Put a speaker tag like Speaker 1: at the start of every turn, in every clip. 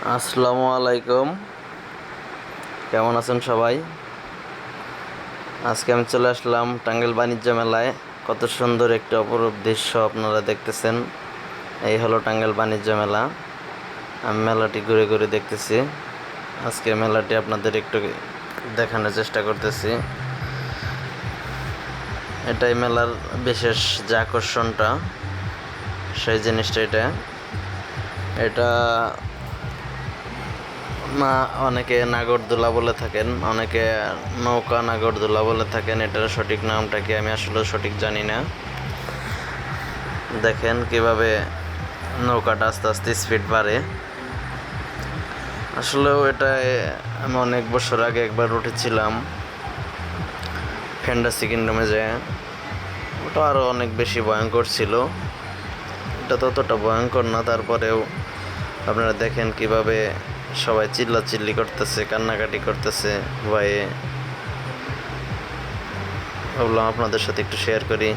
Speaker 1: আসসালামু আলাইকুম। কেমন আছেন সবাই? আজকে আমি চলে আসলাম টাঙ্গাইল বাণিজ্য মেলায়। কত সুন্দর একটি অপরূপ দৃশ্য আপনারা দেখতেছেন। এই হলো টাঙ্গাইল বাণিজ্য মেলা। আমি মেলাটি ঘুরে ঘুরে দেখতেছি। আজকে মেলাটি আপনাদের একটু দেখানোর চেষ্টা করতেছি। এটাই মেলার বিশেষ যে আকর্ষণটা, সেই জিনিসটা এটা না, অনেকে নাগরদোলা বলে থাকেন, অনেকে নৌকা নাগরদোলা বলে থাকেন। এটার সঠিক নামটা কি আমি আসলে সঠিক জানি না। দেখেন কিভাবে নৌকাটা আস্তে আস্তে স্পিড বাড়ে। আসলেও এটায় আমি অনেক বছর আগে একবার উঠেছিলাম ফ্যান্টাসি কিংডমে যায়। ওটা আরও অনেক বেশি ভয়ঙ্কর ছিল। এটা ততটা ভয়ঙ্কর না, তারপরেও আপনারা দেখেন কিভাবে সবাই চিল্লাচিল্লি করতেছে, কান্নাকাটি করতেছে ভয়ে। ভাবলাম আপনাদের সাথে একটু শেয়ার করি।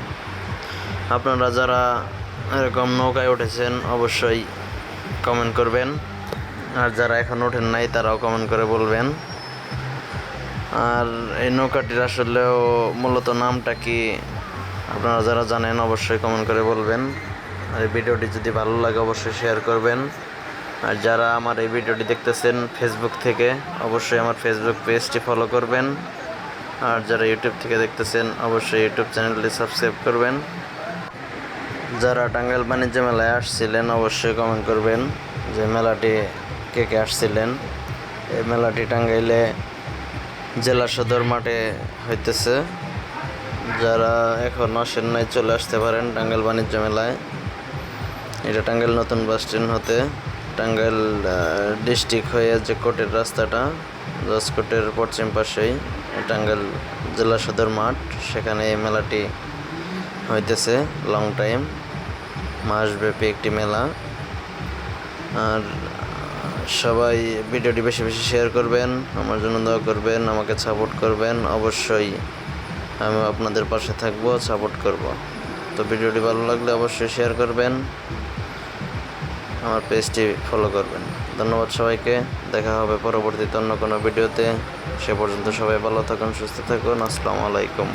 Speaker 1: আপনারা যারা এরকম নৌকায় উঠেছেন অবশ্যই কমেন্ট করবেন, আর যারা এখন ওঠেন নাই তারাও কমেন্ট করে বলবেন। আর এই নৌকাটির আসলেও মূলত নামটা কি আপনারা যারা জানেন অবশ্যই কমেন্ট করে বলবেন। আর এই ভিডিওটি যদি ভালো লাগে অবশ্যই শেয়ার করবেন। আর যারা আমার এই ভিডিওটি দেখতেছেন ফেসবুক থেকে, অবশ্যই আমার ফেসবুক পেজটি ফলো করবেন। আর যারা ইউটিউব থেকে দেখতেছেন অবশ্যই ইউটিউব চ্যানেলটি সাবস্ক্রাইব করবেন। যারা টাঙ্গাইল বাণিজ্য মেলায় আসছিলেন অবশ্যই কমেন্ট করবেন যে মেলাটি কে কে আসছিলেন। এই মেলাটি টাঙ্গাইলে জেলা সদর মাঠে হইতেছে। যারা এখন আসেন নাই চলে আসতে পারেন টাঙ্গাইল বাণিজ্য মেলায়। এটা টাঙ্গাইল নতুন বাস স্ট্যান্ড হতে টাঙ্গাইল ডিস্ট্রিক্ট হয়ে যে কোর্টের রাস্তাটা, জজকোর্টের পশ্চিম পাশেই টাঙ্গাইল জেলা সদর মাঠ, সেখানে এই মেলাটি হইতেছে। লং টাইম, মাসব্যাপী একটি মেলা। আর সবাই ভিডিওটি বেশি বেশি শেয়ার করবেন, আমার জন্য দোয়া করবেন, আমাকে সাপোর্ট করবেন। অবশ্যই আমি আপনাদের পাশে থাকবো, সাপোর্ট করব। তো ভিডিওটি ভালো লাগলে অবশ্যই শেয়ার করবেন, আমার পেজটি ফলো করবেন। ধন্যবাদ সবাইকে। দেখা হবে পরবর্তীতে অন্য কোনো ভিডিওতে। সে পর্যন্ত সবাই ভালো থাকুন, সুস্থ থাকুন। আসসালামু আলাইকুম।